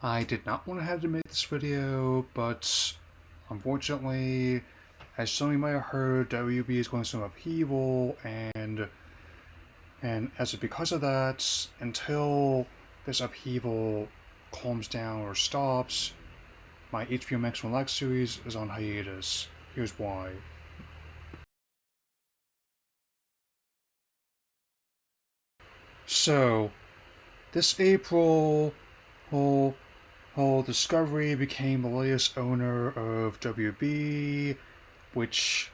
I did not want to have to make this video, but unfortunately, as some of you might have heard, WB is going through some upheaval, and because of that, until this upheaval calms down or stops, my HBO Max Relax series is on hiatus. Here's why. So, this April, whole Discovery became the latest owner of WB, which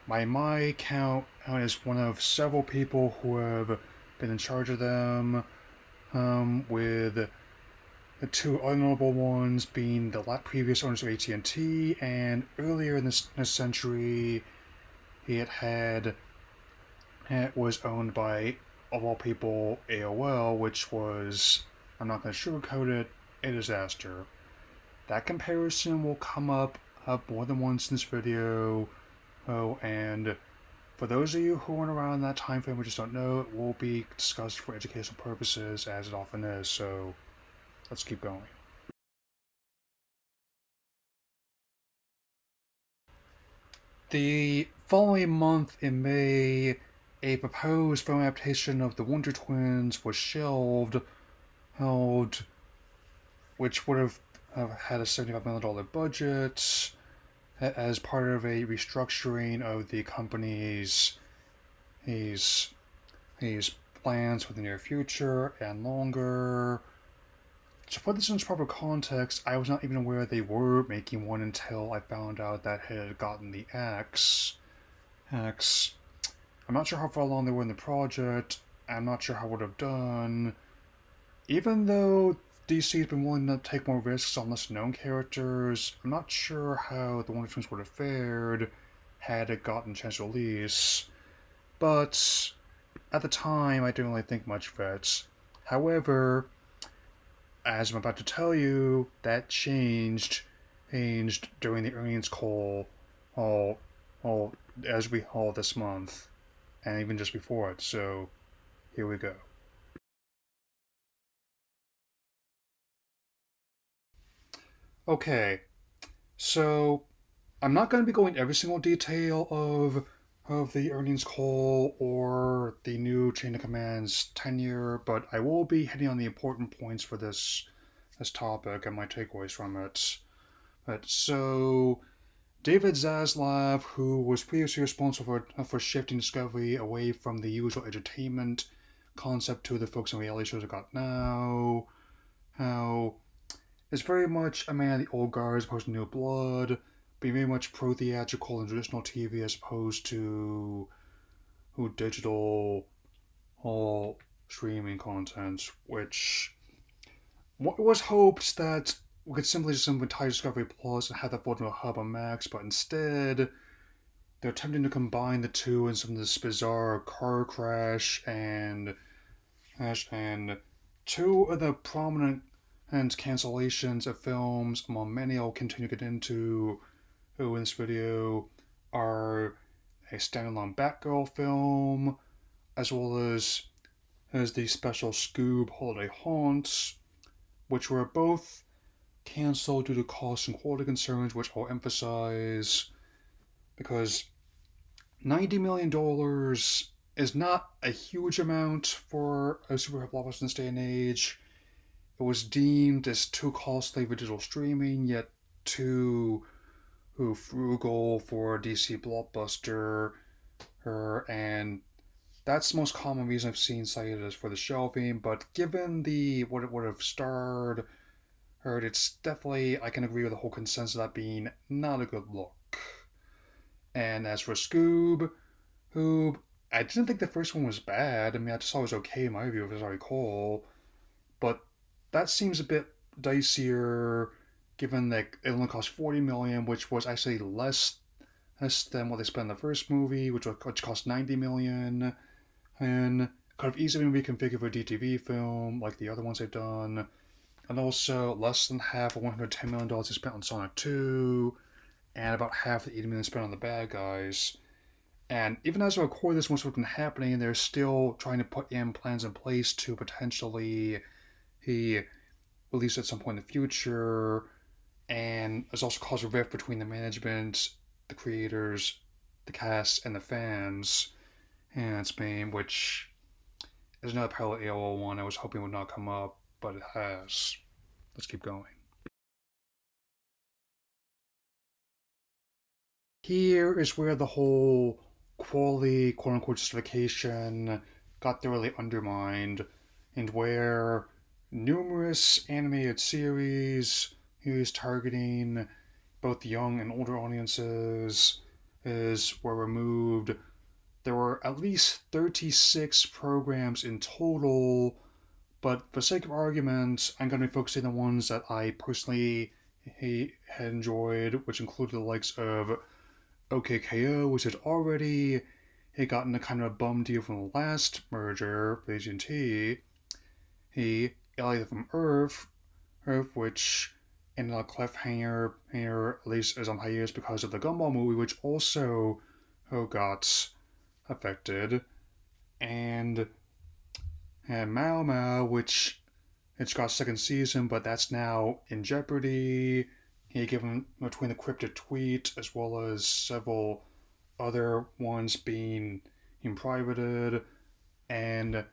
by my count is one of several people who have been in charge of them, with the two other notable ones being the previous owners of AT&T, and earlier in this century, it was owned by, of all people, AOL, which was, I'm not going to sugarcoat it, a disaster. That comparison will come up more than once in this video. Oh, and for those of you who weren't around that time frame or just don't know, it will be discussed for educational purposes, as it often is, so let's keep going. The following month in May, a proposed film adaptation of The Wonder Twins was held, which would have had a $75 million budget as part of a restructuring of the company's plans for the near future and longer. To put this in its proper context, I was not even aware they were making one until I found out that it had gotten the axe. I'm not sure how far along they were in the project. I'm not sure how it would have done. Even though DC's been willing to take more risks on less known characters, I'm not sure how the Wonder Twins would have fared had it gotten a chance to release. But at the time, I didn't really think much of it. However, as I'm about to tell you, that changed during the earnings call, as we haul this month, and even just before it. So, here we go. Okay, so I'm not going to be going every single detail of the earnings call or the new chain of commands tenure, but I will be hitting on the important points for this topic and my takeaways from it. So David Zaslav, who was previously responsible for shifting Discovery away from the usual entertainment concept to the focus on reality shows it got now, how is very much a man of the old guard as opposed to new blood, being very much pro-theatrical and traditional TV as opposed to digital all streaming content, which was hoped that we could simply tie Discovery Plus and have that fold into a hub on Max, but instead they're attempting to combine the two in some of this bizarre car crash and two of the prominent cancellations of films, among many I'll continue to get into in this video, are a standalone Batgirl film, as well as the special Scoob Holiday Haunts, which were both cancelled due to cost and quality concerns, which I'll emphasize, because $90 million is not a huge amount for a superhero blockbuster in this day and age. It was deemed as too costly for digital streaming, yet too frugal for a DC blockbuster, and that's the most common reason I've seen cited as for the shelving. But given what it would have starred, it's definitely, I can agree with the whole consensus of that being not a good look. And as for Scoob, who I didn't think the first one was bad. I mean, I just thought it was okay in my view, as I recall. But that seems a bit dicier, given that it only cost $40 million, which was actually less than what they spent in the first movie, which cost $90 million, and could have easily been reconfigured for a DTV film like the other ones they've done, and also less than half of $110 million they spent on Sonic 2, and about half the $80 million spent on the bad guys. And even as I record this, what's been happening, they're still trying to put in plans in place to potentially released at some point in the future, and has also caused a rift between the management, the creators, the cast, and the fans. And it's been, which is another pilot AOL one I was hoping would not come up, but it has. Let's keep going. Here is where the whole quality, quote unquote, justification got thoroughly undermined, and where numerous animated series targeting both young and older audiences were removed. There were at least 36 programs in total, but for sake of argument, I'm going to be focusing on the ones that I personally had enjoyed, which included the likes of OKKO, which had gotten a kind of a bum deal from the last merger with AT&T. He Alien from Earth, which ended on a cliffhanger, at least as on hiatus because of the Gumball movie, which also got affected, and Mao Mao, which it's got a second season, but that's now in jeopardy. He given between the cryptic tweet as well as several other ones being privated, and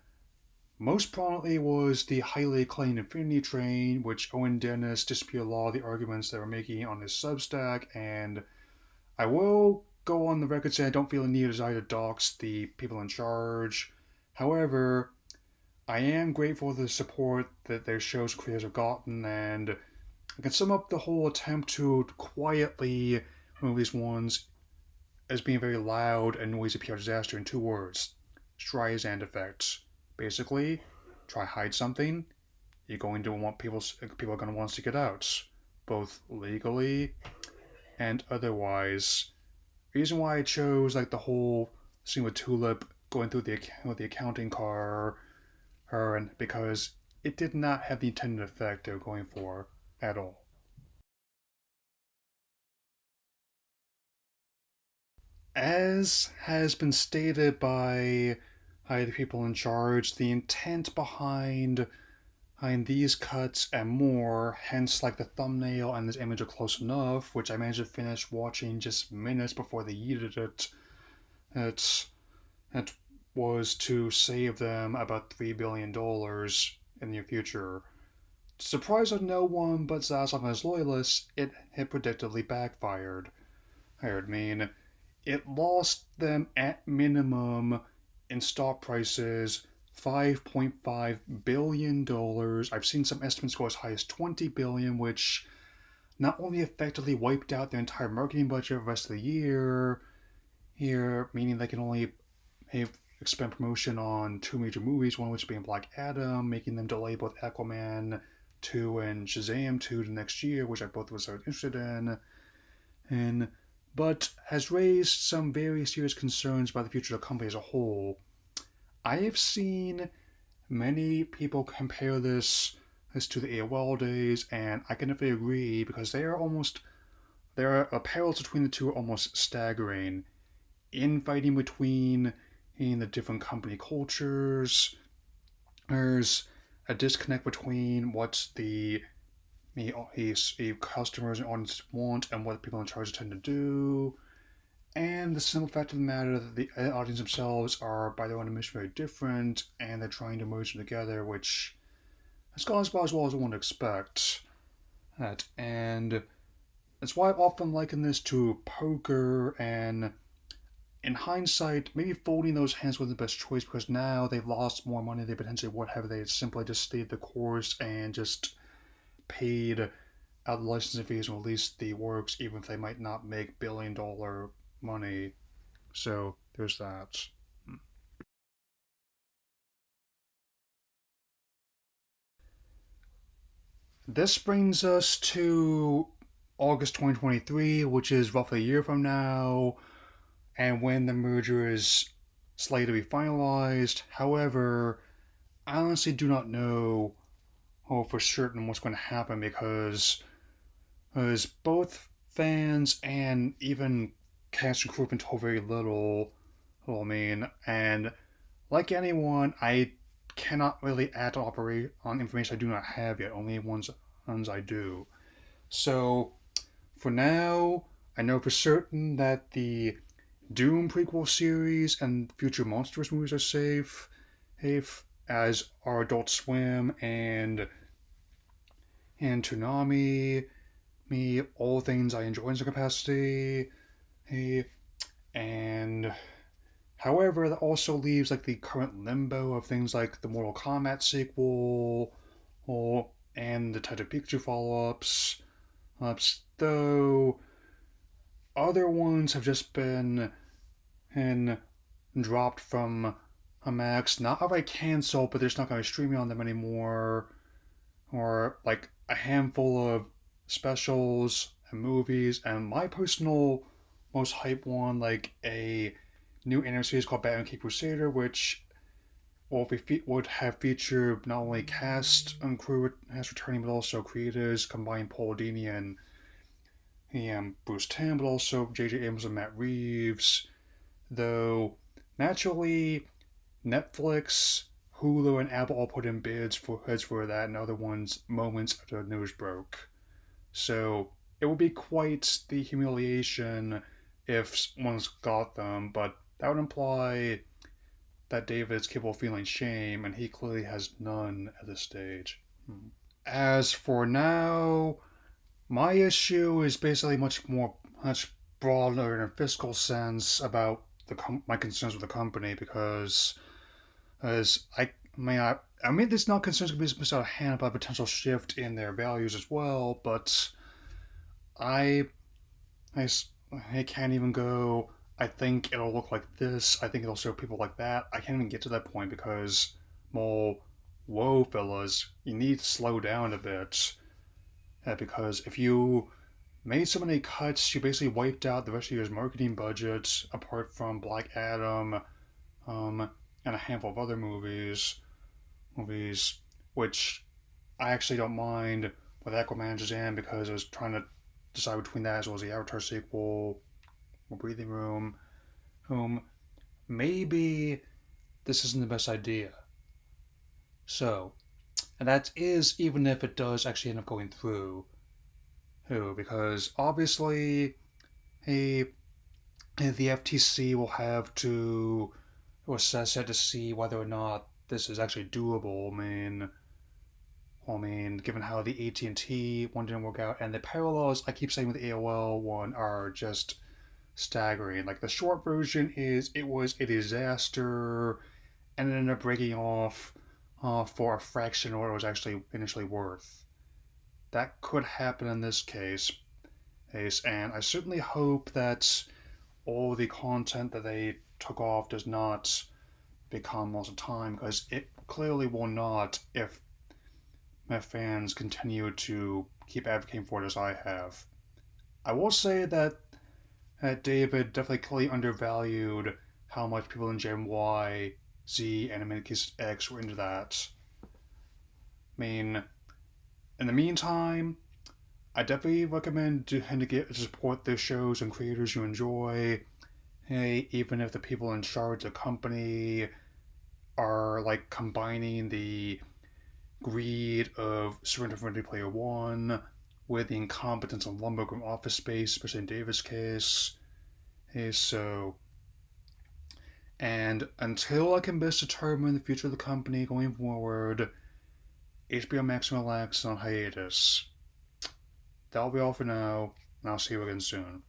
most prominently was the highly acclaimed Infinity Train, which Owen Dennis disputed a lot of the arguments they were making on his Substack, and I will go on the record saying I don't feel the need or desire to dox the people in charge. However, I am grateful for the support that their show's creators have gotten, and I can sum up the whole attempt to quietly remove these ones as being very loud and noisy PR disaster in two words: Streisand effect. Basically, try hide something, you're going to want people are going to want to seek it out, both legally and otherwise. Reason why I chose like the whole scene with Tulip going through the accounting car, and because it did not have the intended effect they were going for at all. As has been stated by the people in charge, the intent behind these cuts and more, hence like the thumbnail and this image are close enough, which I managed to finish watching just minutes before they yeeted it. It was to save them about $3 billion in the near future. Surprise of no one but Zaslav and his loyalists, it had predictably backfired. I mean, it lost them at minimum in stock prices $5.5 billion. I've seen some estimates go as high as $20 billion, which not only effectively wiped out their entire marketing budget for the rest of the year, meaning they can only expend promotion on two major movies, one of which being Black Adam, making them delay both Aquaman 2 and Shazam 2 to next year, which I both was very interested in, but has raised some very serious concerns about the future of the company as a whole. I have seen many people compare this to the AOL days, and I can definitely agree because there are parallels between the two are almost staggering. Infighting between the different company cultures. There's a disconnect between what the customers and audiences want and what people in charge tend to do. And the simple fact of the matter that the audience themselves are, by their own admission, very different, and they're trying to merge them together, which has gone about as well as one would expect. And that's why I've often likened this to poker, and in hindsight, maybe folding those hands was the best choice because now they've lost more money than they potentially would have if they had simply just stayed the course and just paid out the licensing fees and released the works, even if they might not make $1 billion money. So there's that. This brings us to August 2023, which is roughly a year from now, and when the merger is slated to be finalized. However, I honestly do not know for certain what's going to happen because both fans and even cast and crew have been told very little. And like anyone, I cannot really add to operate on information I do not have yet, only ones I do. So for now, I know for certain that the Doom prequel series and future Monsters movies are safe, as are Adult Swim and Toonami, me, all things I enjoy in some capacity. Hey, and however, that also leaves like the current limbo of things like the Mortal Kombat sequel, and the Detective Pikachu follow-ups. Though other ones have just been and dropped from Max, not outright canceled, but they're just not going to be streaming on them anymore. Or like a handful of specials and movies, and my personal most hype one, like a new anime series called Batman King Crusader, which would have featured not only cast and crew has returning, but also creators combined Paul Dini and Bruce Timm, but also J.J. Abrams and Matt Reeves. Though naturally, Netflix, Hulu, and Apple all put in bids for that, and other ones moments after the news broke. So it would be quite the humiliation if one's got them, but that would imply that David is capable of feeling shame, and he clearly has none at this stage. As for now, my issue is basically much broader in a fiscal sense about my concerns with the company because as I mean, there's not concerns could be out of hand about a potential shift in their values as well, but I, I, I can't even go. I think it'll look like this. I think it'll show people like that. I can't even get to that point because, well, whoa, fellas, you need to slow down a bit. Because if you made so many cuts, you basically wiped out the rest of your marketing budget, apart from Black Adam, and a handful of other movies, which I actually don't mind with Aquaman Shazam because I was trying to decide between that as well as the Avatar sequel, or Breathing Room, whom maybe this isn't the best idea. So, and that is even if it does actually end up going through. Because obviously, a the FTC will have to assess it to see whether or not this is actually doable. Given how the AT&T one didn't work out, and the parallels I keep saying with the AOL one are just staggering. Like the short version is it was a disaster, and it ended up breaking off for a fraction of what it was actually initially worth. That could happen in this case, and I certainly hope that all the content that they took off does not become lost of time, because it clearly will not if my fans continue to keep advocating for it as I have. I will say that David definitely clearly undervalued how much people in Gen Y, Z, and in many cases X were into that. In the meantime, I definitely recommend to support the shows and creators you enjoy. Hey, even if the people in charge of the company are like combining the greed of Surrender for Ready Player One with the incompetence of Lumbergrim Office Space, especially in David's case. And until I can best determine the future of the company going forward, HBO Max and Relax on hiatus. That'll be all for now, and I'll see you again soon.